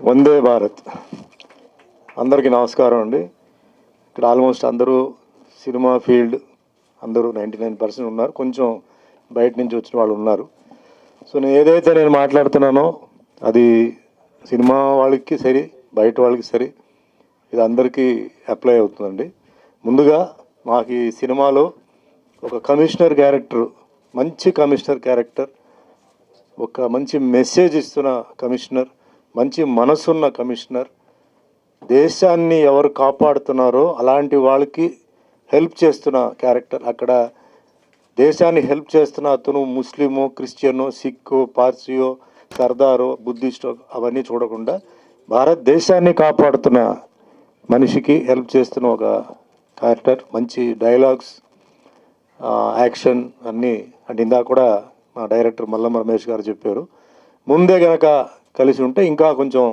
వందే భారత్. అందరికీ నమస్కారం అండి. ఇక్కడ ఆల్మోస్ట్ అందరూ సినిమా ఫీల్డ్ అందరూ 99% ఉన్నారు, కొంచెం బయట నుంచి వచ్చిన వాళ్ళు ఉన్నారు. సో నేను ఏదైతే నేను మాట్లాడుతున్నానో అది సినిమా వాళ్ళకి సరి, బయట వాళ్ళకి సరి, ఇది అందరికీ అప్లై అవుతుందండి. ముందుగా మాకు ఈ సినిమాలో ఒక కమిషనర్ క్యారెక్టర్, మంచి కమిషనర్ క్యారెక్టర్, ఒక మంచి మెసేజ్ ఇస్తున్న కమిషనర్, మంచి మనసున్న కమిషనర్, దేశాన్ని ఎవరు కాపాడుతున్నారో అలాంటి వాళ్ళకి హెల్ప్ చేస్తున్న క్యారెక్టర్. అక్కడ దేశాన్ని హెల్ప్ చేస్తున్న అతను ముస్లిమో, క్రిస్టియనో, సిక్కో, పార్సీయో, సర్దారో, బుద్ధిస్టో అవన్నీ చూడకుండా భారతదేశాన్ని కాపాడుతున్న మనిషికి హెల్ప్ చేస్తున్న ఒక క్యారెక్టర్. మంచి డైలాగ్స్, యాక్షన్ అన్నీ. అంటే ఇందాక కూడా మా డైరెక్టర్ మల్లం రమేష్ గారు చెప్పారు, ముందే కనుక కలిసి ఉంటే ఇంకా కొంచెం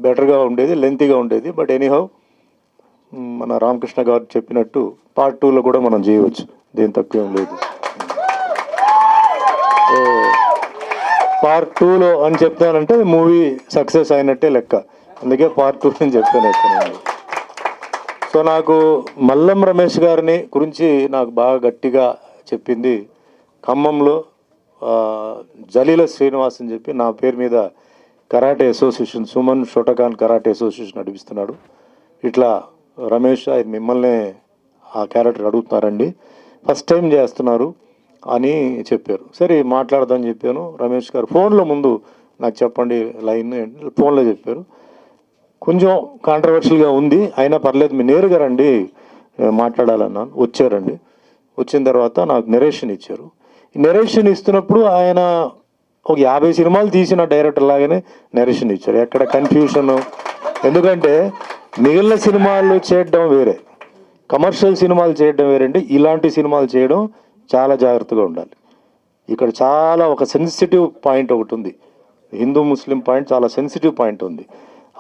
బెటర్గా ఉండేది, లెంతీగా ఉండేది. బట్ ఎనీహౌ మన రామకృష్ణ గారు చెప్పినట్టు పార్ట్ 2లో కూడా మనం చేయవచ్చు, దేని తక్కువేం లేదు. పార్ట్ 2లో అని చెప్తానంటే మూవీ సక్సెస్ అయినట్టే లెక్క, అందుకే పార్ట్ 2 అని చెప్తాను. సో నాకు మల్లం రమేష్ గారిని గురించి నాకు బాగా గట్టిగా చెప్పింది ఖమ్మంలో జలీల శ్రీనివాస్ అని చెప్పి నా పేరు మీద karate association, Suman షోటకాన్ karate association నడిపిస్తున్నాడు. ఇట్లా రమేష్ ఆయన మిమ్మల్ని ఆ క్యారెక్టర్ అడుగుతున్నారండి, ఫస్ట్ టైం చేస్తున్నారు అని చెప్పారు. సరే మాట్లాడదామని చెప్పాను. రమేష్ గారు ఫోన్లో ముందు నాకు చెప్పండి లైన్, ఫోన్లో చెప్పారు. కొంచెం కాంట్రవర్షియల్గా ఉంది, అయినా పర్లేదు మీరు నేరుగా రండి మాట్లాడాలన్నాను. వచ్చారండి. వచ్చిన తర్వాత నాకు నెరేషన్ ఇచ్చారు. నెరేషన్ ఇస్తున్నప్పుడు ఆయన ఒక 50 సినిమాలు తీసిన డైరెక్టర్ లాగానే నెరేషన్ ఇచ్చారు, ఎక్కడ కన్ఫ్యూషన్. ఎందుకంటే మిగిలిన సినిమాలు చేయడం వేరే, కమర్షియల్ సినిమాలు చేయడం వేరండి. ఇలాంటి సినిమాలు చేయడం చాలా జాగ్రత్తగా ఉండాలి. ఇక్కడ చాలా ఒక సెన్సిటివ్ పాయింట్ ఒకటి ఉంది, హిందూ ముస్లిం పాయింట్, చాలా సెన్సిటివ్ పాయింట్ ఉంది.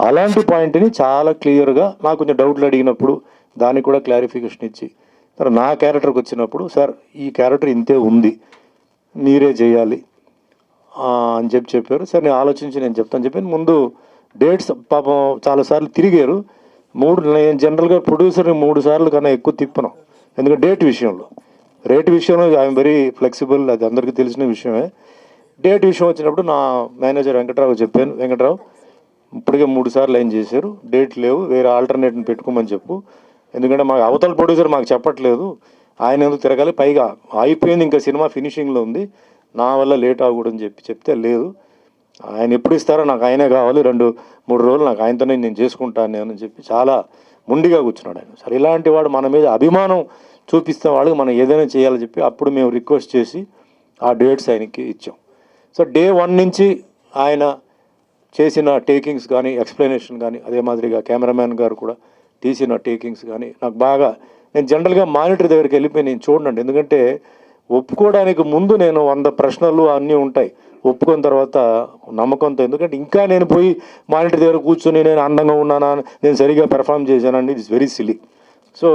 అలాంటి పాయింట్ని చాలా క్లియర్గా నాకు కొంచెం డౌట్లు అడిగినప్పుడు దానికి కూడా క్లారిఫికేషన్ ఇచ్చి, సార్ నా క్యారెక్టర్కి వచ్చినప్పుడు సార్ ఈ క్యారెక్టర్ ఇంతే ఉంది, మీరే చేయాలి అని చెప్పారు. సరే నేను ఆలోచించి నేను చెప్తాను చెప్పాను. ముందు డేట్స్ పాపం చాలాసార్లు తిరిగారు. నేను జనరల్గా ప్రొడ్యూసర్ని 3 సార్లు కన్నా ఎక్కువ తిప్పను, ఎందుకంటే రేట్ విషయంలో ఐఎమ్ వెరీ ఫ్లెక్సిబుల్, అది అందరికీ తెలిసిన విషయమే. డేట్ విషయం వచ్చినప్పుడు నా మేనేజర్ వెంకట్రావు చెప్పాను, వెంకట్రావు ఇప్పటికే 3 సార్లు లైన్ చేశారు, డేట్ లేవు, వేరే ఆల్టర్నేట్ని పెట్టుకోమని చెప్పు. ఎందుకంటే మాకు అవతల ప్రొడ్యూసర్ మాకు చెప్పట్లేదు, ఆయన ఎందుకు తిరగాలి, పైగా అయిపోయింది, ఇంకా సినిమా ఫినిషింగ్లో ఉంది, నా వల్ల లేట్ అవ్వకూడదని చెప్తే లేదు, ఆయన ఎప్పుడు ఇస్తారో నాకు ఆయనే కావాలి, 2-3 రోజులు నాకు ఆయనతోనే నేను చేసుకుంటాను నేను అని చెప్పి చాలా ముండిగా కూర్చున్నాడు ఆయన. సరే ఇలాంటి వాడు మన మీద అభిమానం చూపిస్తే వాళ్ళకి మనం ఏదైనా చేయాలని చెప్పి అప్పుడు మేము రిక్వెస్ట్ చేసి ఆ డేట్స్ ఆయనకి ఇచ్చాం. సో డే 1 నుంచి ఆయన చేసిన టేకింగ్స్ కానీ, ఎక్స్ప్లెనేషన్ కానీ, అదే మాదిరిగా కెమెరామ్యాన్ గారు కూడా తీసిన టేకింగ్స్ కానీ నాకు బాగా, నేను జనరల్గా మానిటర్ దగ్గరికి వెళ్ళిపోయి నేను చూడండి, ఎందుకంటే ఒప్పుకోవడానికి ముందు నేను 100 ప్రశ్నలు అన్నీ ఉంటాయి, ఒప్పుకున్న తర్వాత నమ్మకంతో. ఎందుకంటే ఇంకా నేను పోయి మానిటర్ దగ్గర కూర్చొని నేను అందంగా ఉన్నానా, నేను సరిగా పెర్ఫామ్ చేశానండి, it's very silly. So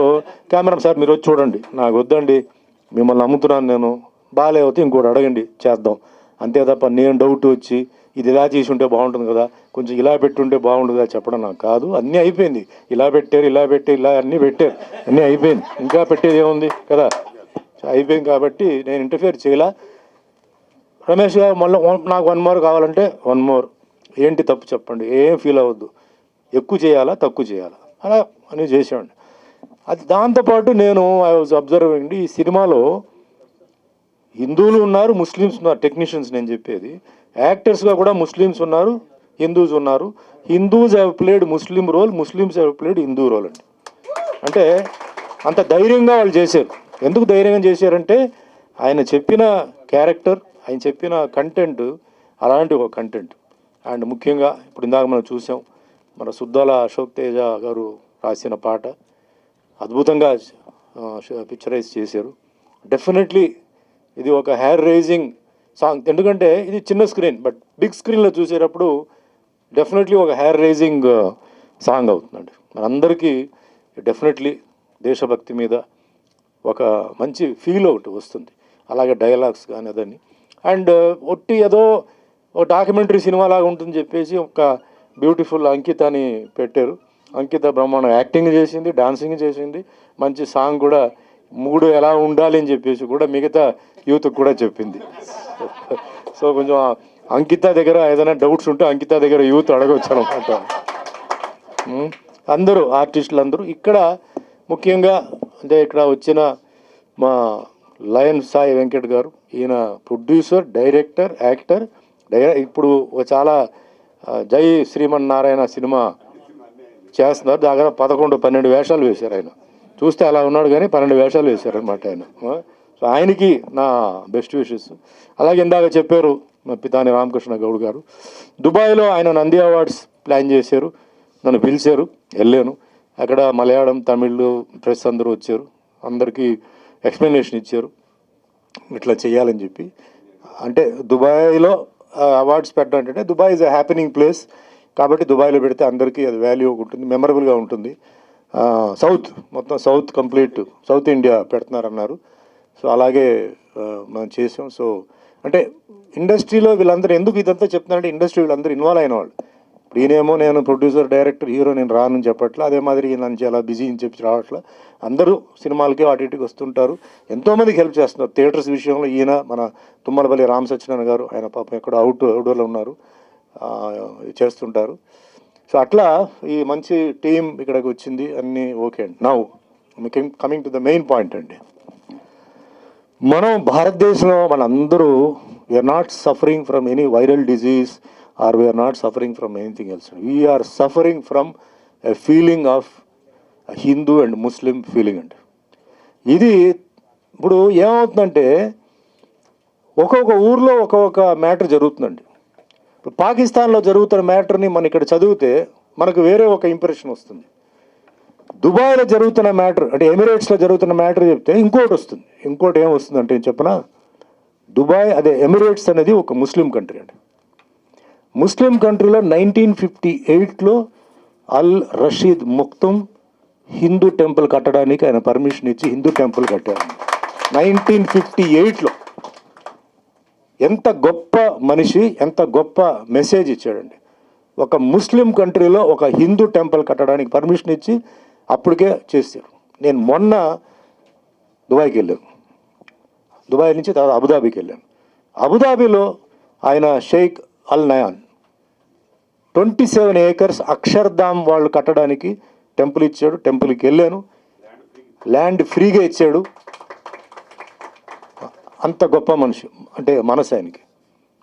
camera sir మీరు వచ్చి చూడండి, నాకు వద్దండి, మిమ్మల్ని నమ్ముతున్నాను నేను, బాగాలేకపోతే ఇంకోటి అడగండి చేద్దాం, అంతే తప్ప నేను డౌట్ వచ్చి ఇది ఇలా చేసి ఉంటే బాగుంటుంది కదా, కొంచెం ఇలా పెట్టుంటే బాగుంటుంది కదా చెప్పడం నాకు కాదు. అన్నీ అయిపోయింది, ఇలా పెట్టారు, ఇలా అన్నీ పెట్టారు, అన్నీ అయిపోయింది, ఇంకా పెట్టేది ఏముంది కదా, అయిపోయింది. కాబట్టి నేను ఇంటర్ఫియర్ చేయలా. రమేష్ గారు మళ్ళీ నాకు 1 more కావాలంటే 1 more, ఏంటి తప్పు చెప్పండి, ఏం ఫీల్ అవ్వద్దు, ఎక్కువ చేయాలా తక్కువ చేయాలా అలా అని చేసేవాడిని. అది దాంతోపాటు నేను ఐ వాజ్ అబ్జర్వింగ్ ఈ సినిమాలో హిందువులు ఉన్నారు, ముస్లిమ్స్ ఉన్నారు, టెక్నీషియన్స్ నేను చెప్పేది. యాక్టర్స్గా కూడా ముస్లిమ్స్ ఉన్నారు, హిందూస్ ఉన్నారు. Hindus have played Muslim role, Muslims have played Hindu role అండి. అంటే అంత ధైర్యంగా వాళ్ళు చేశారు. ఎందుకు ధైర్యంగా చేశారంటే ఆయన చెప్పిన క్యారెక్టర్, ఆయన చెప్పిన కంటెంట్ అలాంటి ఒక కంటెంట్. అండ్ ముఖ్యంగా ఇప్పుడు ఇందాక మనం చూసాం, మన సుద్దాల అశోక్ తేజ గారు రాసిన పాట అద్భుతంగా పిక్చరైజ్ చేశారు. డెఫినెట్లీ ఇది ఒక హెయిర్ రైజింగ్ సాంగ్. ఎందుకంటే ఇది చిన్న స్క్రీన్, బట్ బిగ్ స్క్రీన్లో చూసేటప్పుడు డెఫినెట్లీ ఒక హెయిర్ రైజింగ్ సాంగ్ అవుతుందండి. మనందరికీ డెఫినెట్లీ దేశభక్తి మీద ఒక మంచి ఫీల్ ఒకటి వస్తుంది. అలాగే డైలాగ్స్ కానీ అదని. అండ్ ఒట్టి ఏదో ఒక డాక్యుమెంటరీ సినిమా లాగా ఉంటుందని చెప్పేసి ఒక బ్యూటిఫుల్ అంకితని పెట్టారు. అంకిత బ్రహ్మాండం యాక్టింగ్ చేసింది, డాన్సింగ్ చేసింది, మంచి సాంగ్ కూడా, మూడు ఎలా ఉండాలి అని చెప్పేసి కూడా మిగతా యూత్కి కూడా చెప్పింది. సో కొంచెం అంకిత దగ్గర ఏదైనా డౌట్స్ ఉంటే అంకిత దగ్గర యూత్ అడగవచ్చు అనమాట. అందరూ ఆర్టిస్టులు అందరూ ఇక్కడ ముఖ్యంగా అంటే ఇక్కడ వచ్చిన మా లయన్ సాయి వెంకట్ గారు, ఈయన ప్రొడ్యూసర్, డైరెక్టర్, యాక్టర్. ఇప్పుడు చాలా జై శ్రీమన్నారాయణ సినిమా చేస్తున్నారు. దగ్గర 11-12 వేషాలు వేశారు ఆయన. చూస్తే అలా ఉన్నాడు కానీ 12 వేషాలు వేశారనమాట ఆయన. సో ఆయనకి నా బెస్ట్ విషెస్. అలాగే ఇందాక చెప్పారు మా పితాని రామకృష్ణ గౌడ్ గారు, దుబాయ్లో ఆయన నంది అవార్డ్స్ ప్లాన్ చేశారు, నన్ను పిలిచారు, వెళ్ళాను. అక్కడ మలయాళం, తమిళ్ ప్రెస్ అందరూ వచ్చారు, అందరికీ ఎక్స్ప్లెనేషన్ ఇచ్చారు ఇట్లా చేయాలని చెప్పి. అంటే దుబాయ్లో అవార్డ్స్ పెట్టడం అంటే Dubai is a happening place కాబట్టి దుబాయ్లో పెడితే అందరికీ అది వాల్యూ ఉంటుంది, మెమరబుల్గా ఉంటుంది. సౌత్ మొత్తం సౌత్ కంప్లీట్ సౌత్ ఇండియా పెడుతున్నారన్నారు. సో అలాగే మనం చేసాం. సో అంటే ఇండస్ట్రీలో వీళ్ళందరూ ఎందుకు ఇదంతా చెప్తున్నారంటే ఇండస్ట్రీ వీళ్ళందరూ ఇన్వాల్వ్ అయిన వాళ్ళు. ఇప్పుడు ఈయనేమో నేను ప్రొడ్యూసర్, డైరెక్టర్, హీరో నేను రానని చెప్పట్లా, అదే మాదిరి నన్ను చాలా బిజీ అని చెప్పి రావట్లా. అందరూ సినిమాలకి వాటి ఇటుకి వస్తుంటారు, ఎంతోమందికి హెల్ప్ చేస్తున్నారు. థియేటర్స్ విషయంలో ఈయన మన తుమ్మలపల్లి రామ్ సత్యనారాయణ గారు, ఆయన పాపం ఎక్కడ అవుట్డోర్లో ఉన్నారు, చేస్తుంటారు. సో అట్లా ఈ మంచి టీం ఇక్కడికి వచ్చింది, అన్నీ ఓకే అండి. Now coming to the main point అండి. మనం భారతదేశంలో మనందరూ we are not suffering from any viral disease or we are not suffering from anything else. We are suffering from a feeling of Hindu and Muslim feeling అండి. ఇది ఇప్పుడు ఏమవుతుందంటే ఒక్కొక్క ఊర్లో ఒక్కొక్క మ్యాటర్ జరుగుతుందండి. ఇప్పుడు పాకిస్తాన్లో జరుగుతున్న మ్యాటర్ని మనం ఇక్కడ చదివితే మనకు వేరే ఒక ఇంప్రెషన్ వస్తుంది. దుబాయ్లో జరుగుతున్న మ్యాటర్ అంటే ఎమిరేట్స్లో జరుగుతున్న మ్యాటర్ చెప్తే ఇంకోటి వస్తుంది. ఇంకోటి ఏం వస్తుంది అంటే చెప్పనా, దుబాయ్ అదే ఎమిరేట్స్ అనేది ఒక ముస్లిం కంట్రీ అండి. ముస్లిం కంట్రీలో 1958లో అల్ రషీద్ ముక్తుమ్ హిందూ టెంపుల్ కట్టడానికి ఆయన పర్మిషన్ ఇచ్చి హిందూ టెంపుల్ కట్టారు 1958లో. ఎంత గొప్ప మనిషి, ఎంత గొప్ప మెసేజ్ ఇచ్చాడండి. ఒక ముస్లిం కంట్రీలో ఒక హిందూ టెంపుల్ కట్టడానికి పర్మిషన్ ఇచ్చి అప్పటికే చేశారు. నేను మొన్న దుబాయ్కి వెళ్ళాను, దుబాయ్ నుంచి తర్వాత అబుదాబీకి వెళ్ళాను. అబుదాబీలో ఆయన షేక్ అల్ నయాన్ 27 acres అక్షర్ధామ్ వాళ్ళు కట్టడానికి టెంపుల్ ఇచ్చాడు. టెంపుల్కి వెళ్ళాను, ల్యాండ్ ఫ్రీగా ఇచ్చాడు. అంత గొప్ప మనిషి అంటే మనసు ఆయనకి.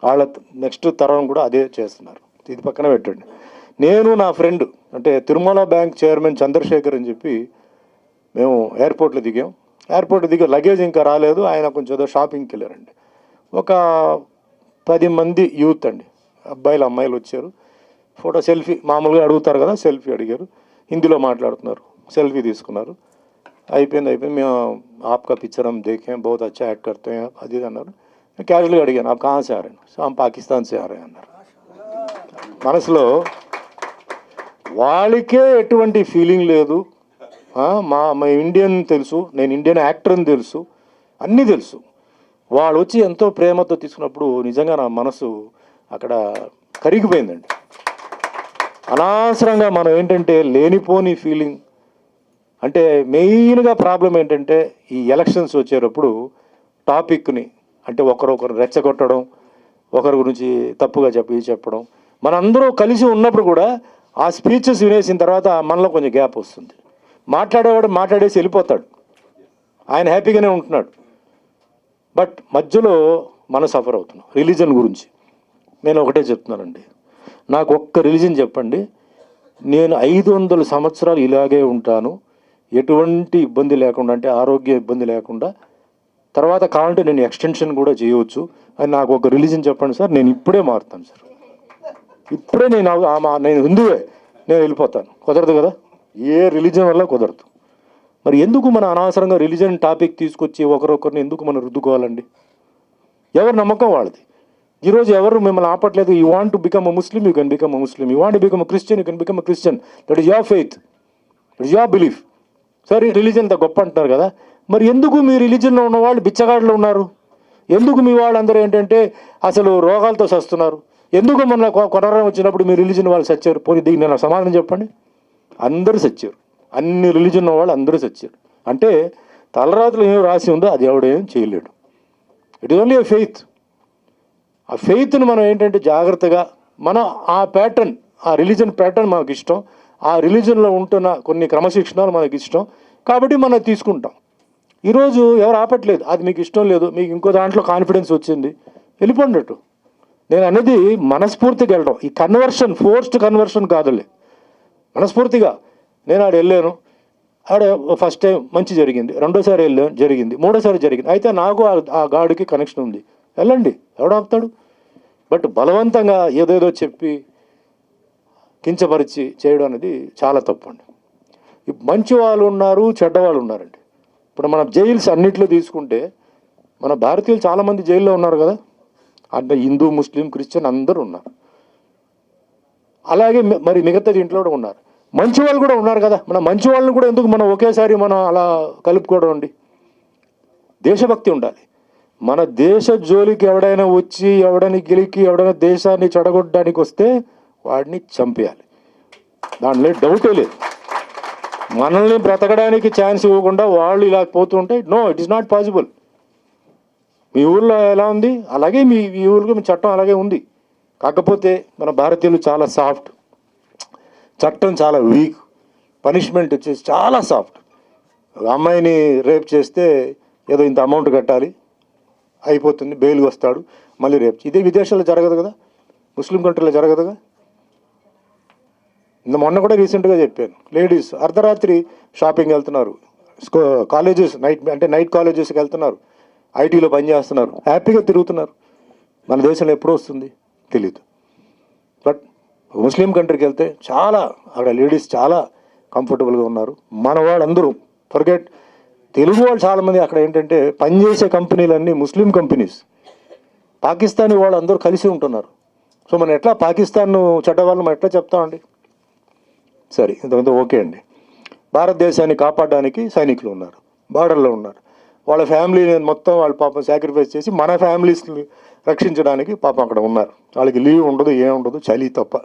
వాళ్ళ నెక్స్ట్ తరం కూడా అదే చేస్తున్నారు. ఇది పక్కన పెట్టండి. నేను నా ఫ్రెండ్ అంటే తిరుమల బ్యాంక్ చైర్మన్ చంద్రశేఖర్ అని చెప్పి మేము ఎయిర్పోర్ట్లో దిగాం. ఎయిర్పోర్ట్ దిగి లగేజ్ ఇంకా రాలేదు, ఆయన కొంచెం ఏదో షాపింగ్కి వెళ్ళారండి. ఒక 10 మంది యూత్ అండి, అబ్బాయిలు అమ్మాయిలు వచ్చారు. ఫోటో సెల్ఫీ మామూలుగా అడుగుతారు కదా, సెల్ఫీ అడిగారు. హిందీలో మాట్లాడుతున్నారు, సెల్ఫీ తీసుకున్నారు. అయిపోయింది. మేము ఆప్కా పిక్చర్ हम देखें बहुत अच्छा एक्ट करते हैं అది అన్నారు. క్యాజువల్గా అడిగాను, आप कहाँ से आ रहे हैं? సో हम పాకిస్తాన్ से आ रहे हैं అన్నారు. మనసులో వాళ్ళకే ఎటువంటి ఫీలింగ్ లేదు. మా ఇండియన్ తెలుసు, నేను ఇండియన్ యాక్టర్ని తెలుసు, అన్నీ తెలుసు. వాళ్ళు వచ్చి ఎంతో ప్రేమతో తీసుకున్నప్పుడు నిజంగా నా మనసు అక్కడ కరిగిపోయిందండి. అనవసరంగా మనం ఏంటంటే లేనిపోని ఫీలింగ్ అంటే మెయిన్గా ప్రాబ్లం ఏంటంటే ఈ ఎలక్షన్స్ వచ్చేటప్పుడు టాపిక్ని అంటే ఒకరు రెచ్చగొట్టడం, ఒకరి గురించి తప్పుగా చెప్పడం. మనందరూ కలిసి ఉన్నప్పుడు కూడా ఆ స్పీచెస్ వినేసిన తర్వాత మనలో కొంచెం గ్యాప్ వస్తుంది. మాట్లాడేవాడు మాట్లాడేసి వెళ్ళిపోతాడు, ఆయన హ్యాపీగానే ఉంటున్నాడు. బట్ మధ్యలో మనం సఫర్ అవుతున్నాం రిలీజన్ గురించి. నేను ఒకటే చెప్తున్నానండి, నాకు ఒక్క రిలీజన్ చెప్పండి, నేను 500 సంవత్సరాలు ఇలాగే ఉంటాను, ఎటువంటి ఇబ్బంది లేకుండా, అంటే ఆరోగ్య ఇబ్బంది లేకుండా, తర్వాత కావాలంటే నేను ఎక్స్టెన్షన్ కూడా చేయవచ్చు అని నాకు ఒక రిలీజన్ చెప్పండి సార్, నేను ఇప్పుడే మారుతాను సార్. ఇప్పుడే నేను హిందువే, నేను వెళ్ళిపోతాను. కుదరదు కదా, ఏ రిలీజన్ వల్ల కుదరదు. మరి ఎందుకు మన అనవసరంగా రిలీజన్ టాపిక్ తీసుకొచ్చి ఒకరొకరిని ఎందుకు మనం రుద్దుకోవాలండి? ఎవరి నమ్మకం వాళ్ళది. ఈరోజు ఎవరు మిమ్మల్ని ఆపట్లేదు. You want to become a Muslim, you can become a Muslim. You want to become a Christian, you can become a Christian. That is your faith, that is your belief. సరే, రిలీజన్ అంత గొప్ప అంటున్నారు కదా, మరి ఎందుకు మీ రిలీజన్లో ఉన్న వాళ్ళు బిచ్చగాళ్ళు ఉన్నారు? ఎందుకు మీ వాళ్ళందరూ ఏంటంటే అసలు రోగాలతో సస్తున్నారు? ఎందుకు మన కొనరం వచ్చినప్పుడు మీ రిలీజన్ వాళ్ళు సచ్చారు? పోనీ దీన్ని నేను సమాధానం చెప్పండి. అందరూ సచ్చారు, అన్ని రిలీజన్ ఉన్న వాళ్ళు అందరూ సచ్చారు. అంటే తలరాతులు ఏం రాసి ఉందో అది ఎవడేం చేయలేడు. It is only a faith. ఆ ఫెయిత్ను మనం ఏంటంటే జాగ్రత్తగా మనం ఆ ప్యాటర్న్, ఆ రిలీజన్ ప్యాటర్న్ మనకు ఇష్టం, ఆ రిలీజన్లో ఉంటున్న కొన్ని క్రమశిక్షణలు మనకి ఇష్టం కాబట్టి మనం తీసుకుంటాం. ఈరోజు ఎవరు ఆపట్లేదు, అది మీకు ఇష్టం లేదు, మీకు ఇంకో దాంట్లో కాన్ఫిడెన్స్ వచ్చింది, వెళ్ళిపోండట్టు. నేను అనేది మనస్ఫూర్తిగా వెళ్ళడం, ఈ కన్వర్షన్ ఫోర్స్డ్ కన్వర్షన్ కాదులే. మనస్ఫూర్తిగా నేను ఆడ వెళ్ళాను, ఆడ ఫస్ట్ టైం మంచి జరిగింది, రెండోసారి వెళ్ళాను జరిగింది, మూడోసారి జరిగింది, అయితే నాకు ఆ గాడికి కనెక్షన్ ఉంది, వెళ్ళండి, ఎవడాపుతాడు? బట్ బలవంతంగా ఏదేదో చెప్పి కించపరిచి చేయడం అనేది చాలా తప్పు అండి. మంచి వాళ్ళు ఉన్నారు, చెడ్డవాళ్ళు ఉన్నారండి. ఇప్పుడు మన జైల్స్ అన్నింటిలో తీసుకుంటే మన భారతీయులు చాలామంది జైల్లో ఉన్నారు కదా, అంటే హిందూ, ముస్లిం, క్రిస్టియన్ అందరూ ఉన్నారు. అలాగే మరి మిగతా దీంట్లో కూడా ఉన్నారు, మంచి వాళ్ళు కూడా ఉన్నారు కదా. మన మంచి వాళ్ళని కూడా ఎందుకు మనం ఒకేసారి మనం అలా కలుపుకోవడం అండి? దేశభక్తి ఉండాలి. మన దేశ జోలికి ఎవడైనా వచ్చి ఎవడైనా గెలికి ఎవడైనా దేశాన్ని చెడగొట్టడానికి వస్తే వాడిని చంపేయాలి, దాంట్లో డౌటే లేదు. మనల్ని బ్రతకడానికి ఛాన్స్ ఇవ్వకుండా వాళ్ళు ఇలా పోతుంటే no, it is not possible. మీ ఊళ్ళో ఎలా ఉంది అలాగే మీ ఊళ్ళో మీ చట్టం అలాగే ఉంది. కాకపోతే మన భారతీయులు చాలా సాఫ్ట్, చట్టం చాలా వీక్, పనిష్మెంట్ వచ్చేసి చాలా సాఫ్ట్. అమ్మాయిని రేప్ చేస్తే ఏదో ఇంత అమౌంట్ కట్టాలి, అయిపోతుంది, బెయిల్ వస్తాడు, మళ్ళీ రేప్. ఇదే విదేశాల్లో జరగదు కదా, ముస్లిం కంట్రీలో జరగదుగా. మొన్న కూడా రీసెంట్గా చెప్పాను, లేడీస్ అర్ధరాత్రి షాపింగ్ వెళ్తున్నారు, కాలేజెస్ నైట్ కాలేజెస్కి వెళ్తున్నారు, ఐటీలో పనిచేస్తున్నారు, హ్యాపీగా తిరుగుతున్నారు. మన దేశంలో ఎప్పుడు వస్తుంది తెలీదు. బట్ ముస్లిం కంట్రీకి వెళ్తే చాలా అక్కడ లేడీస్ చాలా కంఫర్టబుల్గా ఉన్నారు. మన వాళ్ళందరూ ఫర్గెట్, తెలుగు వాళ్ళు చాలామంది అక్కడ ఏంటంటే పనిచేసే కంపెనీలన్నీ ముస్లిం కంపెనీస్, పాకిస్తానీ వాళ్ళు అందరూ కలిసి ఉంటున్నారు. సో మనం ఎట్లా పాకిస్తాన్ చెడ్డవాళ్ళు మనం ఎట్లా చెప్తామండి? సరే, ఇంతకుముందు ఓకే అండి. భారతదేశాన్ని కాపాడడానికి సైనికులు ఉన్నారు, బార్డర్లో ఉన్నారు, వాళ్ళ ఫ్యామిలీని మొత్తం వాళ్ళు పాపం సాక్రిఫైస్ చేసి మన ఫ్యామిలీస్ని రక్షించడానికి పాపం అక్కడ ఉన్నారు. వాళ్ళకి లీవ్ ఉండదు, ఏముండదు, చలి తప్ప.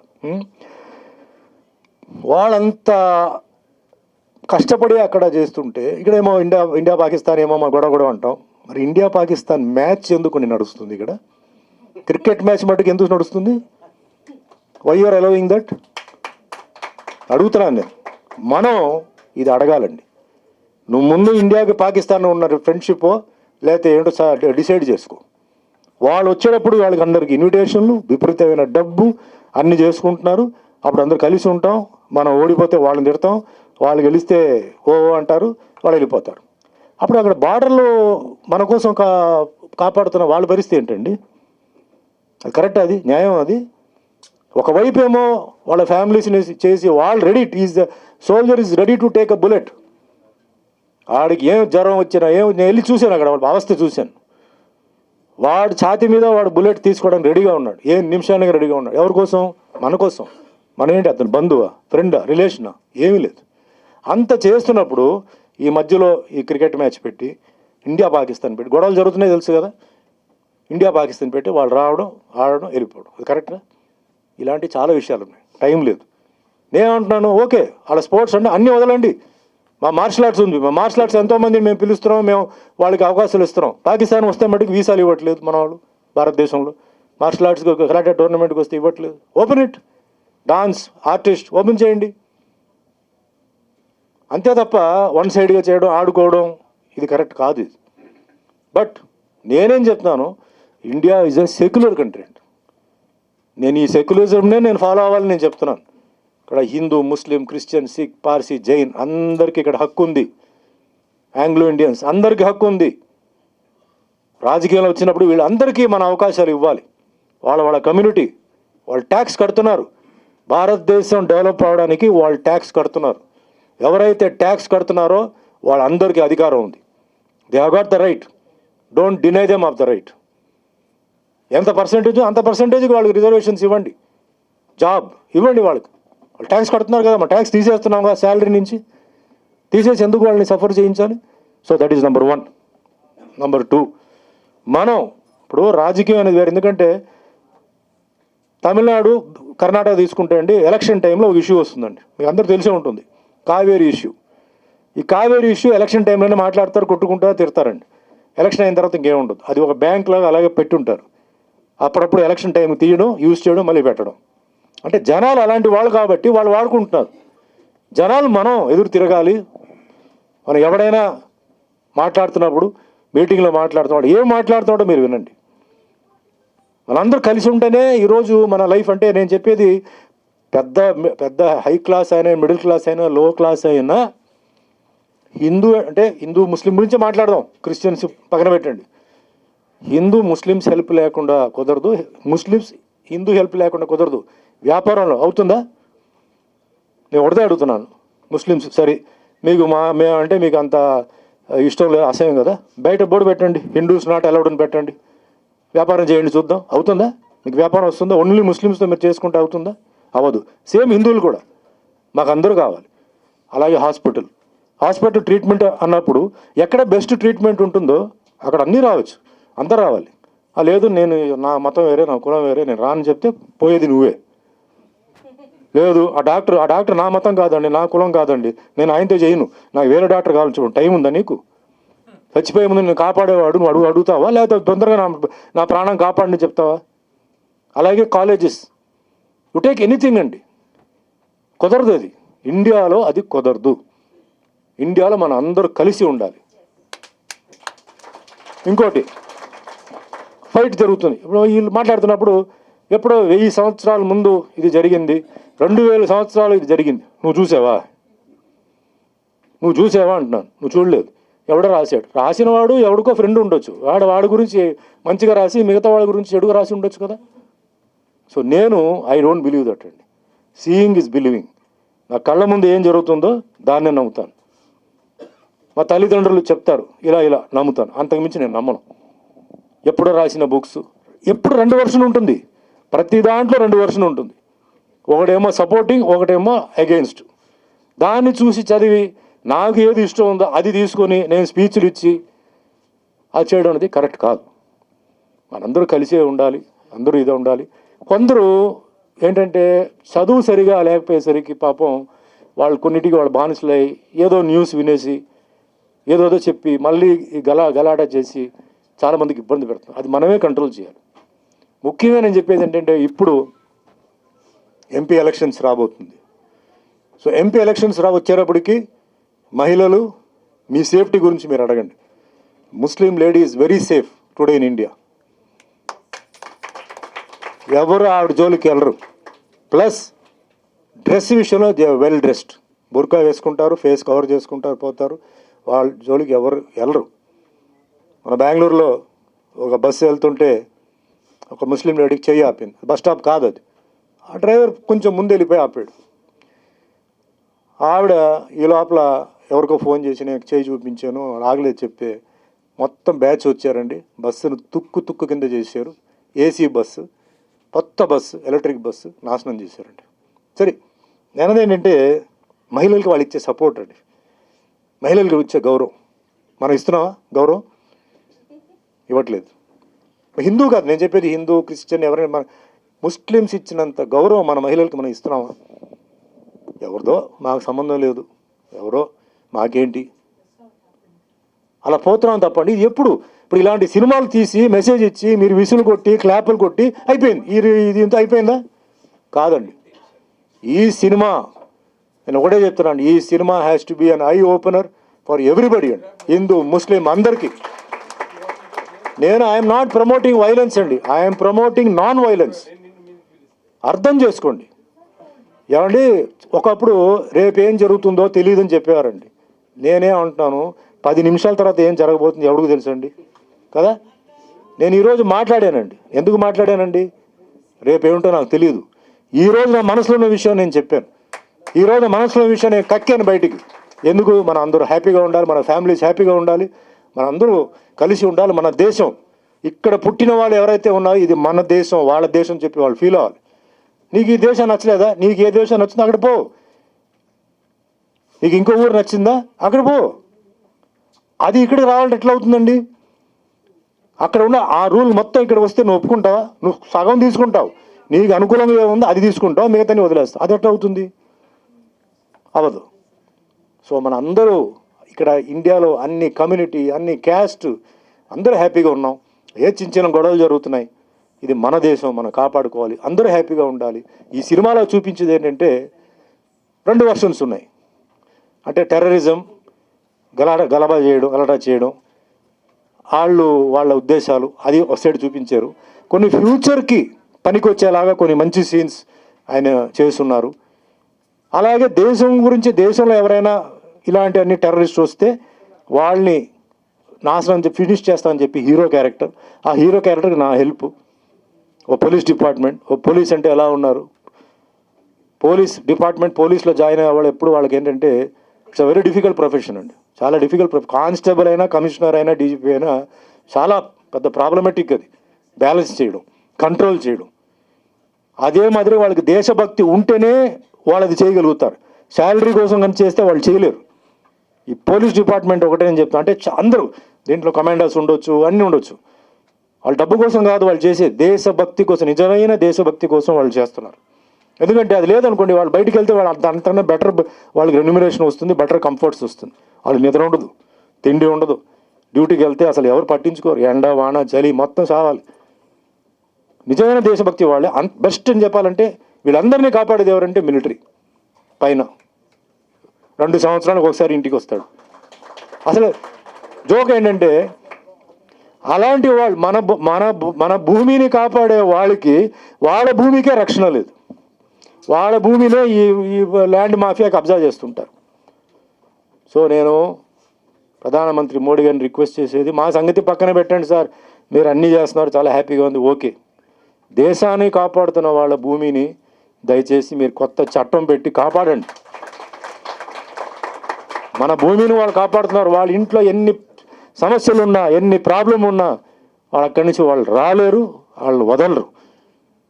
వాళ్ళంతా కష్టపడి అక్కడ చేస్తుంటే ఇక్కడేమో ఇండియా పాకిస్తాన్ ఏమో మా గొడవ అంటాం. మరి ఇండియా పాకిస్తాన్ మ్యాచ్ ఎందుకు నడుస్తుంది? ఇక్కడ క్రికెట్ మ్యాచ్ మటుకు ఎందుకు నడుస్తుంది? Why are allowing that? అడుగుతున్నాను నేను. మనం ఇది అడగాలండి. నువ్వు ముందు ఇండియాకి పాకిస్తాన్ ఉన్న ఫ్రెండ్షిప్ లేకపోతే ఏంటో డిసైడ్ చేసుకో. వాళ్ళు వచ్చేటప్పుడు వాళ్ళకి అందరికి ఇన్విటేషన్లు, విపరీతమైన డబ్బు అన్నీ చేసుకుంటున్నారు. అప్పుడు అందరు కలిసి ఉంటాం, మనం ఓడిపోతే వాళ్ళని తిడతాం, వాళ్ళు గెలిస్తే ఓ అంటారు, వాళ్ళు వెళ్ళిపోతారు. అప్పుడు అక్కడ బార్డర్లో మన కోసం కాపాడుతున్న వాళ్ళ పరిస్థితి ఏంటండి? అది కరెక్ట్? అది న్యాయం? అది ఒకవైపు ఏమో వాళ్ళ ఫ్యామిలీస్ని చేసి వాళ్ళు ready, the soldier is ready to take a bullet. వాడికి ఏం జ్వరం వచ్చినా నేను వెళ్ళి చూశాను, అక్కడ వాళ్ళ అవస్థ చూశాను. వాడు ఛాతీ మీద వాడు బుల్లెట్ తీసుకోవడానికి రెడీగా ఉన్నాడు, ఏ నిమిషానికి రెడీగా ఉన్నాడు. ఎవరి కోసం? మన కోసం. మనం ఏంటి, అతను బంధువా, ఫ్రెండా, రిలేషనా? ఏమీ లేదు. అంత చేస్తున్నప్పుడు ఈ మధ్యలో ఈ క్రికెట్ మ్యాచ్ పెట్టి ఇండియా పాకిస్తాన్ పెట్టి గొడవలు జరుగుతున్నాయి తెలుసు కదా. ఇండియా పాకిస్తాన్ పెట్టి వాళ్ళు రావడం, ఆడడం, వెళ్ళిపోవడం, అది కరెక్టా? ఇలాంటి చాలా విషయాలు ఉన్నాయి, టైం లేదు. నేనేమంటున్నాను, ఓకే వాళ్ళ స్పోర్ట్స్ అంటే అన్నీ వదలండి. మా మార్షల్ ఆర్ట్స్ ఉంది, మా మార్షల్ ఆర్ట్స్ ఎంతోమందిని మేము పిలుస్తున్నాం, మేము వాళ్ళకి అవకాశాలు ఇస్తున్నాం. పాకిస్తాన్ వస్తే మటుకు వీసాలు ఇవ్వట్లేదు మన వాళ్ళు. భారతదేశంలో మార్షల్ ఆర్ట్స్కి కరాటే టోర్నమెంట్కి వస్తే ఇవ్వట్లేదు. Open it. Dance, artist open చేయండి. అంతే తప్ప వన్ సైడ్గా చేయడం, ఆడుకోవడం ఇది కరెక్ట్ కాదు ఇది. బట్ నేనేం చెప్తున్నాను, India is a secular country అండి. నేను ఈ సెక్యులరిజంనే నేను ఫాలో అవ్వాలని నేను చెప్తున్నాను. ఇక్కడ హిందూ, ముస్లిం, క్రిస్టియన్, సిక్, పార్సీ, జైన్ అందరికీ ఇక్కడ హక్కు ఉంది. ఆంగ్లో ఇండియన్స్ అందరికీ హక్కు ఉంది. రాజకీయాలు వచ్చినప్పుడు వీళ్ళందరికీ మన అవకాశాలు ఇవ్వాలి. వాళ్ళ కమ్యూనిటీ వాళ్ళు ట్యాక్స్ కడుతున్నారు. భారతదేశం డెవలప్ అవడానికి వాళ్ళు ట్యాక్స్ కడుతున్నారు. ఎవరైతే ట్యాక్స్ కడుతున్నారో వాళ్ళందరికీ అధికారం ఉంది. They have got the right. Don't deny them of the right. ఎంత పర్సెంటేజ్ అంత పర్సెంటేజ్కి వాళ్ళకి రిజర్వేషన్స్ ఇవ్వండి. జాబ్ ఇవ్వండి వాళ్ళకి. వాళ్ళు ట్యాక్స్ కడుతున్నారు కదా, మన ట్యాక్స్ తీసేస్తున్నాం కదా శాలరీ నుంచి. తీసేసి ఎందుకు వాళ్ళని సఫర్ చేయించాలి? So that is number 1. Number 2, మనం ఇప్పుడు రాజకీయం అనేది వేరు. ఎందుకంటే తమిళనాడు, కర్ణాటక తీసుకుంటే అండి ఎలక్షన్ టైంలో ఒక ఇష్యూ వస్తుందండి. మీకు అందరూ తెలిసే ఉంటుంది, కావేరీ ఇష్యూ. ఈ కావేరీ ఇష్యూ ఎలక్షన్ టైంలోనే మాట్లాడతారు, కొట్టుకుంటారు, తిడతారండి. ఎలక్షన్ అయిన తర్వాత ఇంకేం ఉండదు. అది ఒక బ్యాంక్ లాగా అలాగే పెట్టుంటారు. అప్పుడప్పుడు ఎలక్షన్ టైం తీయడం, యూజ్ చేయడం, మళ్ళీ పెట్టడం. అంటే జనాలు అలాంటి వాళ్ళు కాబట్టి వాళ్ళు వాడుకుంటున్నారు. జనాలు మనం ఎదురు తిరగాలి. మనం ఎవడైనా మాట్లాడుతున్నప్పుడు మీటింగ్లో మాట్లాడుతున్నాడు, ఏం మాట్లాడుతున్నాడో మీరు వినండి. మనందరూ కలిసి ఉంటేనే ఈరోజు మన లైఫ్. అంటే నేను చెప్పేది పెద్ద పెద్ద హై క్లాస్ అయినా, మిడిల్ క్లాస్ అయినా, లో క్లాస్ అయినా, హిందూ అంటే హిందూ ముస్లిం గురించి మాట్లాడదాం. క్రిస్టియన్స్ పక్కన పెట్టండి. హిందూ ముస్లిమ్స్ హెల్ప్ లేకుండా కుదరదు, ముస్లిమ్స్ హిందూ హెల్ప్ లేకుండా కుదరదు. వ్యాపారంలో అవుతుందా? నేను ఒకటే అడుగుతున్నాను. ముస్లిమ్స్ సరే మీకు అంటే మీకు అంత ఇష్టం లేదు, అసహ్యం కదా, బయట బోర్డు పెట్టండి, హిందూస్ నాట్ అలౌడ్ అని పెట్టండి, వ్యాపారం చేయండి, చూద్దాం అవుతుందా? మీకు వ్యాపారం వస్తుందా? ఓన్లీ ముస్లిమ్స్తో మీరు చేసుకుంటే అవుతుందా? అవ్వదు. సేమ్ హిందువులు కూడా మాకు అందరూ కావాలి. అలాగే హాస్పిటల్ ట్రీట్మెంట్ అన్నప్పుడు ఎక్కడ బెస్ట్ ట్రీట్మెంట్ ఉంటుందో అక్కడ అన్నీ రావచ్చు, అంతా రావాలి. లేదు నేను నా మతం వేరే, నా కులం వేరే, నేను రాని చెప్తే పోయేది నువ్వే. లేదు ఆ డాక్టర్ నా మతం కాదండి, నా కులం కాదండి, నేను ఆయనతో చేయను, నాకు వేరే డాక్టర్ కావాలని చెప్పు. టైం ఉందా నీకు? చచ్చిపోయే ముందు నేను కాపాడేవాడు నువ్వు అడుగుతావా? లేకపోతే తొందరగా నా ప్రాణం కాపాడని చెప్తావా? అలాగే కాలేజెస్, యు టేక్ ఎనీథింగ్ అండి, కుదరదు. అది ఇండియాలో అది కుదరదు. ఇండియాలో మనం అందరూ కలిసి ఉండాలి. ఇంకోటి ఫైట్ జరుగుతుంది. ఇప్పుడు వీళ్ళు మాట్లాడుతున్నప్పుడు ఎప్పుడో 1000 సంవత్సరాల ముందు ఇది జరిగింది, 2000 సంవత్సరాలు ఇది జరిగింది, నువ్వు చూసావా అంటున్నాను. నువ్వు చూడలేదు. ఎవడో రాశాడు, రాసినవాడు ఎవడికో ఫ్రెండ్ ఉండొచ్చు, వాడి గురించి మంచిగా రాసి మిగతా వాళ్ళ గురించి చెడుగా రాసి ఉండొచ్చు కదా. సో నేను ఐ డోంట్ బిలీవ్ దట్ అండి. Seeing is believing. నా కళ్ళ ముందు ఏం జరుగుతుందో దాన్నే నమ్ముతాను. మా తల్లిదండ్రులు చెప్తారు ఇలా నమ్ముతాను, అంతకుమించి నేను నమ్మను. ఎప్పుడో రాసిన బుక్స్ ఎప్పుడు 2 వర్షన్ ఉంటుంది, ప్రతి దాంట్లో 2 వర్షన్ ఉంటుంది. ఒకటేమో సపోర్టింగ్, ఒకటేమో అగెయిన్స్ట్. దాన్ని చూసి చదివి నాకు ఏది ఇష్టం ఉందో అది తీసుకొని నేను స్పీచ్లు ఇచ్చి అది చేయడం అనేది కరెక్ట్ కాదు. మనందరూ కలిసే ఉండాలి, అందరూ ఇదే ఉండాలి. కొందరు ఏంటంటే చదువు సరిగా లేకపోయేసరికి పాపం వాళ్ళు కొన్నిటికి వాళ్ళు బానిసలై ఏదో న్యూస్ వినేసి ఏదో చెప్పి మళ్ళీ గలాట చేసి చాలామందికి ఇబ్బంది పెడుతున్నారు. అది మనమే కంట్రోల్ చేయాలి. ముఖ్యంగా నేను చెప్పేది ఏంటంటే ఇప్పుడు ఎంపీ ఎలక్షన్స్ రాబోతుంది. సో ఎంపీ ఎలక్షన్స్ వచ్చేటప్పటికి మహిళలు మీ సేఫ్టీ గురించి మీరు అడగండి. Muslim lady is very safe today in India. ఎవరు ఆవిడ జోలికి వెళ్ళరు. ప్లస్ డ్రెస్ విషయంలో దే ఆర్ వెల్ డ్రెస్డ్. బుర్కా వేసుకుంటారు, ఫేస్ కవర్ చేసుకుంటారు, పోతారు. వాళ్ళ జోలికి ఎవరు వెళ్ళరు. మన బెంగళూరులో ఒక బస్సు వెళ్తుంటే ఒక ముస్లిం లేడీకి చెయ్యి ఆపింది. బస్ స్టాప్ కాదు అది. ఆ డ్రైవర్ కొంచెం ముందు వెళ్ళిపోయి ఆపాడు. ఆవిడ ఈ లోపల ఎవరికో ఫోన్ చేసి నేను చేయి చూపించాను, ఆగలేదు చెప్తే మొత్తం బ్యాచ్ వచ్చారండి. బస్సును తుక్కు కింద చేశారు. ఏసీ బస్సు, కొత్త బస్సు, ఎలక్ట్రిక్ బస్సు నాశనం చేశారండి. సరే, నేనదేంటంటే మహిళలకు వాళ్ళు ఇచ్చే సపోర్ట్ అండి, మహిళలకు ఇచ్చే గౌరవం. మనం ఇస్తున్నావా గౌరవం? ఇవ్వట్లేదు. హిందూ కాదు నేను చెప్పేది, హిందూ క్రిస్టియన్ ఎవరైనా మన ముస్లిమ్స్ ఇచ్చినంత గౌరవం మన మహిళలకు మనం ఇస్తున్నామా? ఎవరిదో మాకు సంబంధం లేదు, ఎవరో మాకేంటి అలా పోతున్నాం తప్పండి. ఇది ఎప్పుడు ఇప్పుడు ఇలాంటి సినిమాలు తీసి మెసేజ్ ఇచ్చి మీరు విసులు కొట్టి క్లాపులు కొట్టి అయిపోయింది, ఇది ఇంత అయిపోయిందా? కాదండి. ఈ సినిమా నేను ఒకటే చెప్తున్నాను, ఈ cinema has to be an eye opener for everybody అండి, హిందూ ముస్లిం అందరికీ. నేను ఐఎమ్ నాట్ ప్రమోటింగ్ వైలెన్స్ అండి, ఐఎమ్ ప్రమోటింగ్ నాన్ వైలెన్స్. అర్థం చేసుకోండి. ఏమండి, ఒకప్పుడు రేపు ఏం జరుగుతుందో తెలియదని చెప్పేవారండి. నేనే అంటున్నాను, 10 నిమిషాల తర్వాత ఏం జరగబోతుంది ఎవరికి తెలుసండి కదా. నేను ఈరోజు మాట్లాడానండి. ఎందుకు మాట్లాడానండి? రేపు ఏమిటో నాకు తెలియదు. ఈరోజు నా మనసులో ఉన్న విషయం నేను చెప్పాను. ఈరోజు మనసులో ఉన్న విషయం నేను కక్కాను బయటికి. ఎందుకు? మన అందరూ హ్యాపీగా ఉండాలి, మన ఫ్యామిలీస్ హ్యాపీగా ఉండాలి, మన అందరూ కలిసి ఉండాలి. మన దేశం, ఇక్కడ పుట్టిన వాళ్ళు ఎవరైతే ఉన్నారో ఇది మన దేశం, వాళ్ళ దేశం చెప్పి వాళ్ళు ఫీల్ అవ్వాలి. నీకు ఈ దేశం నచ్చలేదా? నీకు ఏ దేశం నచ్చిందో అక్కడ పో. నీకు ఇంకో ఊరు నచ్చిందా? అక్కడ పో. అది ఇక్కడికి రావాలంటే ఎట్లా అవుతుందండి? అక్కడ ఉన్న ఆ రూల్ మొత్తం ఇక్కడ వస్తే నువ్వు ఒప్పుకుంటావా? నువ్వు సగం తీసుకుంటావు, నీకు అనుకూలంగా ఏముందో అది తీసుకుంటావు, మిగతాని వదిలేస్తావు. అది ఎట్లా అవుతుంది? అవ్వదు. సో మన అందరూ ఇక్కడ ఇండియాలో అన్ని కమ్యూనిటీ, అన్ని క్యాస్ట్ అందరూ హ్యాపీగా ఉన్నాం. ఏ చిన్న చిన్న గొడవలు జరుగుతున్నాయి, ఇది మన దేశం, మనం కాపాడుకోవాలి, అందరూ హ్యాపీగా ఉండాలి. ఈ సినిమాలో చూపించేది ఏంటంటే 2 వర్షన్స్ ఉన్నాయి. అంటే టెర్రరిజం, గలబా చేయడం వాళ్ళ ఉద్దేశాలు అది ఒక సైడ్ చూపించారు. కొన్ని ఫ్యూచర్కి పనికొచ్చేలాగా కొన్ని మంచి సీన్స్ ఆయన చేస్తున్నారు. అలాగే దేశం గురించి, దేశంలో ఎవరైనా ఇలాంటి అన్ని టెర్రరిస్ట్ వస్తే వాళ్ళని నాశనం ఫినిష్ చేస్తామని చెప్పి హీరో క్యారెక్టర్. ఆ హీరో క్యారెక్టర్కి నా హెల్ప్. ఓ పోలీస్ డిపార్ట్మెంట్, ఓ పోలీస్ అంటే ఎలా ఉన్నారు, పోలీస్లో జాయిన్ అయ్యే వాళ్ళు ఎప్పుడు వాళ్ళకి ఏంటంటే it's a very difficult profession అండి, చాలా డిఫికల్ట్ కానిస్టేబుల్ అయినా, కమిషనర్ అయినా, డీజీపీ అయినా చాలా పెద్ద ప్రాబ్లమెటిక్. అది బ్యాలెన్స్ చేయడం, కంట్రోల్ చేయడం. అదే మాదిరి వాళ్ళకి దేశభక్తి ఉంటేనే వాళ్ళు అది చేయగలుగుతారు. శాలరీ కోసం కానీ చేస్తే వాళ్ళు చేయలేరు. ఈ పోలీస్ డిపార్ట్మెంట్ ఒకటే నేను చెప్తాను, అంటే అందరూ దీంట్లో కమాండర్స్ ఉండొచ్చు, అన్నీ ఉండొచ్చు. వాళ్ళు డబ్బు కోసం కాదు వాళ్ళు చేసే, దేశభక్తి కోసం, నిజమైన దేశభక్తి కోసం వాళ్ళు చేస్తున్నారు. ఎందుకంటే అది లేదనుకోండి, వాళ్ళు బయటికి వెళ్తే వాళ్ళు దానికన్నా బెటర్ వాళ్ళకి రెమ్యునరేషన్ వస్తుంది, బెటర్ కంఫర్ట్స్ వస్తుంది. వాళ్ళు నిద్ర ఉండదు, తిండి ఉండదు. డ్యూటీకి వెళ్తే అసలు ఎవరు పట్టించుకోరు, ఎండ వాన చలి మొత్తం సావాలి. నిజమైన దేశభక్తి వాళ్ళే బెస్ట్ అని చెప్పాలంటే. వీళ్ళందరినీ కాపాడేది ఎవరంటే మిలిటరీ. పైన 2 సంవత్సరాలకు ఒకసారి ఇంటికి వస్తాడు. అసలు జోక్ ఏంటంటే అలాంటి వాళ్ళు మన భూమిని కాపాడే వాళ్ళకి వాళ్ళ భూమికే రక్షణ లేదు. వాళ్ళ భూమినే ఈ ల్యాండ్ మాఫియా కబ్జా చేస్తుంటారు. సో నేను ప్రధానమంత్రి మోడీ గారిని రిక్వెస్ట్ చేసేది, మా సంగతి పక్కన పెట్టండి సార్, మీరు అన్నీ చేస్తున్నారు, చాలా హ్యాపీగా ఉంది, ఓకే. దేశాన్ని కాపాడుతున్న వాళ్ళ భూమిని దయచేసి మీరు కొత్త చట్టం పెట్టి కాపాడండి. మన భూమిని వాళ్ళు కాపాడుతున్నారు. వాళ్ళ ఇంట్లో ఎన్ని సమస్యలు ఉన్నా, ఎన్ని ప్రాబ్లం ఉన్నా వాళ్ళు అక్కడి నుంచి వాళ్ళు రాలేరు, వాళ్ళు వదలరు.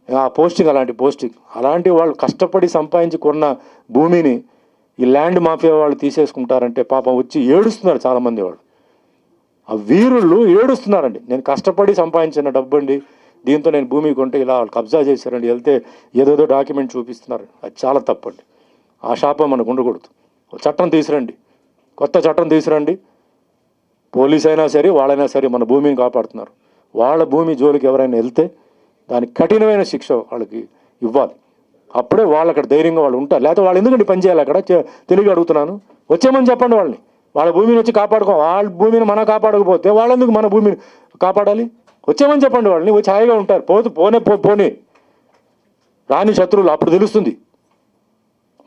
ఆ పోస్టింగ్ అలాంటి వాళ్ళు కష్టపడి సంపాదించుకున్న భూమిని ఈ ల్యాండ్ మాఫియా వాళ్ళు తీసేసుకుంటారంటే పాపం వచ్చి ఏడుస్తున్నారు చాలామంది. వాళ్ళు ఆ వీరుళ్ళు ఏడుస్తున్నారండి, నేను కష్టపడి సంపాదించిన డబ్బు అండి, దీంతో నేను భూమి కొంటే ఇలా వాళ్ళు కబ్జా చేశారండి, వెళ్తే ఏదేదో డాక్యుమెంట్ చూపిస్తున్నారు. అది చాలా తప్పండి. ఆ శాపం మనకు ఉండకూడదు. చట్టం తీసురండి, కొత్త చట్టం తీసురండి. పోలీస్ అయినా సరే, వాళ్ళైనా సరే మన భూమిని కాపాడుతున్నారు. వాళ్ళ భూమి జోలికి ఎవరైనా వెళ్తే దానికి కఠినమైన శిక్ష వాళ్ళకి ఇవ్వాలి. అప్పుడే వాళ్ళు అక్కడ ధైర్యంగా వాళ్ళు ఉంటారు. లేకపోతే వాళ్ళు ఎందుకంటే పని చేయాలి అక్కడ? తెలివి అడుగుతున్నాను, వచ్చేమని చెప్పండి వాళ్ళని. వాళ్ళ భూమిని వచ్చి వాళ్ళ భూమిని మనం కాపాడకపోతే వాళ్ళెందుకు మన భూమిని కాపాడాలి? వచ్చేమని చెప్పండి వాళ్ళని, వచ్చి హాయిగా ఉంటారు. పోనీ రాని శత్రువులు అప్పుడు తెలుస్తుంది.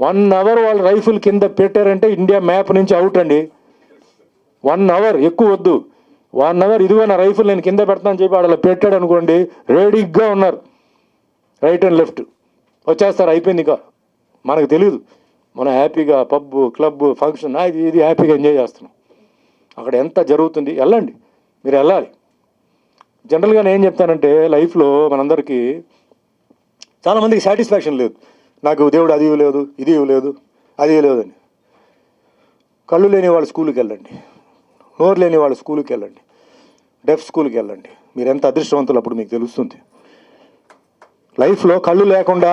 1 అవర్ వాళ్ళు రైఫిల్ కింద పెట్టారంటే ఇండియా మ్యాప్ నుంచి అవుట్ అండి. 1 అవర్, ఎక్కువ వద్దు, 1 అవర్. ఇదిగో నా రైఫిల్ నేను కింద పెడతానని చెప్పి అలా పెట్టాడు అనుకోండి, రెడీగా ఉన్నారు, రైట్ అండ్ లెఫ్ట్ వచ్చేస్తారు, అయిపోయింది. ఇక మనకు తెలియదు, మనం హ్యాపీగా పబ్, క్లబ్, ఫంక్షన్ ఇది హ్యాపీగా ఎంజాయ్ చేస్తున్నాం. అక్కడ ఎంత జరుగుతుంది, వెళ్ళండి, మీరు వెళ్ళాలి. జనరల్గా నేను ఏం చెప్తానంటే, లైఫ్లో మనందరికీ చాలామందికి సాటిస్ఫాక్షన్ లేదు. నాకు దేవుడు అది ఇవ్వలేదు, ఇది ఇవ్వలేదు, అది ఇవ్వలేదు అని. కళ్ళు లేని వాళ్ళు స్కూల్కి వెళ్ళండి, నోరు లేని వాళ్ళు స్కూల్కి వెళ్ళండి, డెఫ్ స్కూల్కి వెళ్ళండి. మీరు ఎంత అదృష్టవంతులు అప్పుడు మీకు తెలుస్తుంది. లైఫ్లో కళ్ళు లేకుండా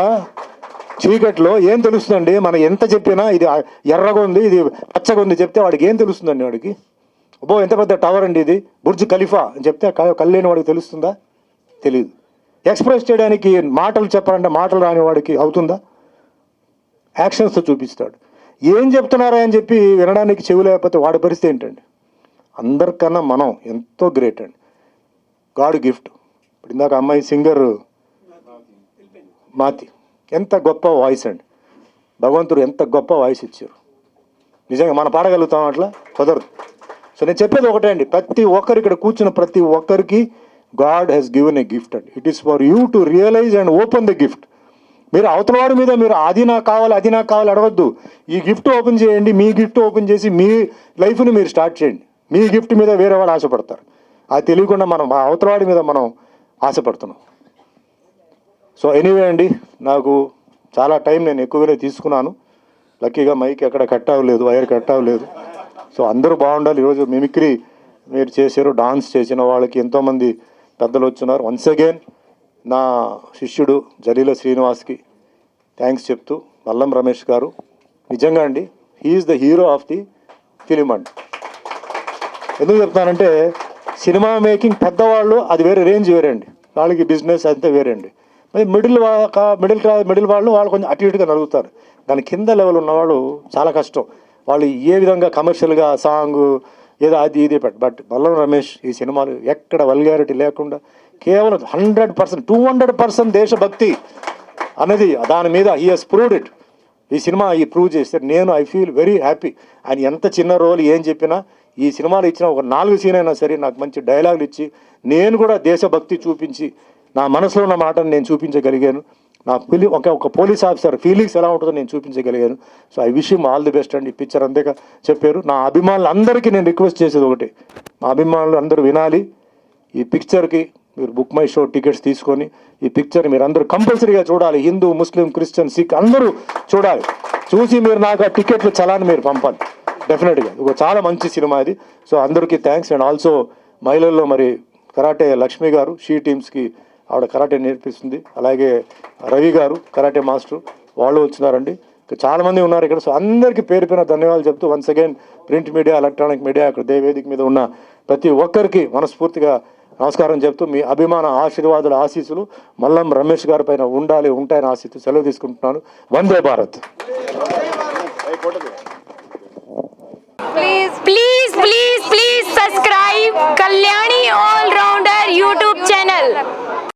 చీకట్లో ఏం తెలుస్తుందండి? మనం ఎంత చెప్పినా ఇది ఎర్రగా ఉంది, ఇది పచ్చగా ఉంది చెప్తే వాడికి ఏం తెలుస్తుందండి? వాడికి అబ్బో ఎంత పెద్ద టవర్ అండి ఇది, బుర్జ్ ఖలీఫా అని చెప్తే కళ్ళు లేని వాడికి తెలుస్తుందా? తెలియదు. ఎక్స్ప్రెస్ చేయడానికి మాటలు చెప్పాలంటే మాటలు రాని వాడికి అవుతుందా? యాక్షన్స్తో చూపిస్తాడు. ఏం చెప్తున్నారా అని చెప్పి వినడానికి చెవి లేకపోతే వాడి పరిస్థితి ఏంటండి? అందరికన్నా మనం ఎంతో గ్రేట్ అండి. God gift. ఇప్పుడు ఇందాక అమ్మాయి సింగర్ మాతి, ఎంత గొప్ప వాయిస్ అండి. భగవంతుడు ఎంత గొప్ప వాయిస్ ఇచ్చారు. నిజంగా మనం పాడగలుగుతాం అట్లా? కుదరదు. సో నేను చెప్పేది ఒకటే అండి, ప్రతి ఒక్కరు ఇక్కడ కూర్చున్న ప్రతి ఒక్కరికి God has given a gift అండి. It is for you to realise and open the gift. మీరు అవతల వాడి మీద మీరు అది నాకు కావాలి అడగద్దు. ఈ గిఫ్ట్ ఓపెన్ చేయండి, మీ గిఫ్ట్ ఓపెన్ చేసి మీ లైఫ్ని మీరు స్టార్ట్ చేయండి. మీ గిఫ్ట్ మీద వేరే వాళ్ళు ఆశపడతారు. అది తెలియకుండా మనం ఆ అవతల వాడి మీద మనం ఆశపడుతున్నాం. సో ఎనీవే అండి, నాకు చాలా టైం నేను ఎక్కువగానే తీసుకున్నాను. లక్కీగా మైక్ ఎక్కడ కట్ అవ్వలేదు, వైర్ కట్ అవ్వలేదు. సో అందరూ బాగుండాలి. ఈరోజు మిమిక్రీ మీరు చేశారు, డాన్స్ చేసిన వాళ్ళకి ఎంతోమంది పెద్దలు వచ్చున్నారు. వన్స్ అగైన్ నా శిష్యుడు జలీల శ్రీనివాస్కి థ్యాంక్స్ చెప్తూ, మల్లం రమేష్ గారు నిజంగా అండి he is the hero of the film అండి. ఎందుకు చెప్తానంటే సినిమా మేకింగ్ పెద్దవాళ్ళు అది వేరే రేంజ్ వేరే అండి, వాళ్ళకి బిజినెస్ అంతే వేరే అండి. మరి మిడిల్ వాళ్ళు కొంచెం అటు ఇటుగా నలుగుతారు. దాని కింద లెవెల్ ఉన్నవాళ్ళు చాలా కష్టం. వాళ్ళు ఏ విధంగా కమర్షియల్గా సాంగ్ ఏదో అది ఇది బట్ మల్లం రమేష్ ఈ సినిమాలు ఎక్కడ వల్గారిటీ లేకుండా కేవలం 100%, 200% దేశభక్తి అనేది దాని మీద హీ హెస్ ప్రూవ్డ్ ఇట్. ఈ సినిమా ఈ ప్రూవ్ చేస్తే నేను ఐ ఫీల్ వెరీ హ్యాపీ. ఆయన ఎంత చిన్న రోల్ ఏం చెప్పినా ఈ సినిమాలో ఇచ్చిన ఒక 4 సీన్ అయినా సరే నాకు మంచి డైలాగులు ఇచ్చి నేను కూడా దేశభక్తి చూపించి నా మనసులో ఉన్న మాటను నేను చూపించగలిగాను. నా ఒక పోలీస్ ఆఫీసర్ ఫీలింగ్స్ ఎలా ఉంటుందో నేను చూపించగలిగాను. So I wish him all the best అండి. ఈ పిక్చర్ అంతేగా చెప్పారు. నా అభిమానులు అందరికీ నేను రిక్వెస్ట్ చేసేది ఒకటి, మా అభిమానులు అందరూ వినాలి. ఈ పిక్చర్కి మీరు బుక్ మై షో టికెట్స్ తీసుకొని ఈ పిక్చర్ మీరు అందరూ కంపల్సరీగా చూడాలి. హిందూ, ముస్లిం, క్రిస్టియన్, సిక్ అందరూ చూడాలి. చూసి మీరు నాకు ఆ టికెట్లు చలాన్ని మీరు పంపాలి డెఫినెట్గా. ఇది చాలా మంచి సినిమా ఇది. సో అందరికీ థ్యాంక్స్. అండ్ ఆల్సో మహిళల్లో మరి కరాటే లక్ష్మి గారు, షీ టీమ్స్కి ఆవిడ కరాటే నేర్పిస్తుంది. అలాగే రవి గారు కరాటే మాస్టర్, వాళ్ళు వచ్చినారండి. చాలామంది ఉన్నారు ఇక్కడ. సో అందరికీ పేరు పేరున ధన్యవాదాలు చెప్తూ once again print media, electronic media, ఇక్కడ వేదిక మీద ఉన్న ప్రతి ఒక్కరికి మనస్ఫూర్తిగా నమస్కారం చెప్తూ మీ అభిమాన ఆశీర్వాదాలు, ఆశీస్సులు మల్లం రమేష్ గారి పైన ఉంటాయని ఆశిస్తూ సెలవు తీసుకుంటున్నాను. Vande Bharat. Please subscribe Kalyani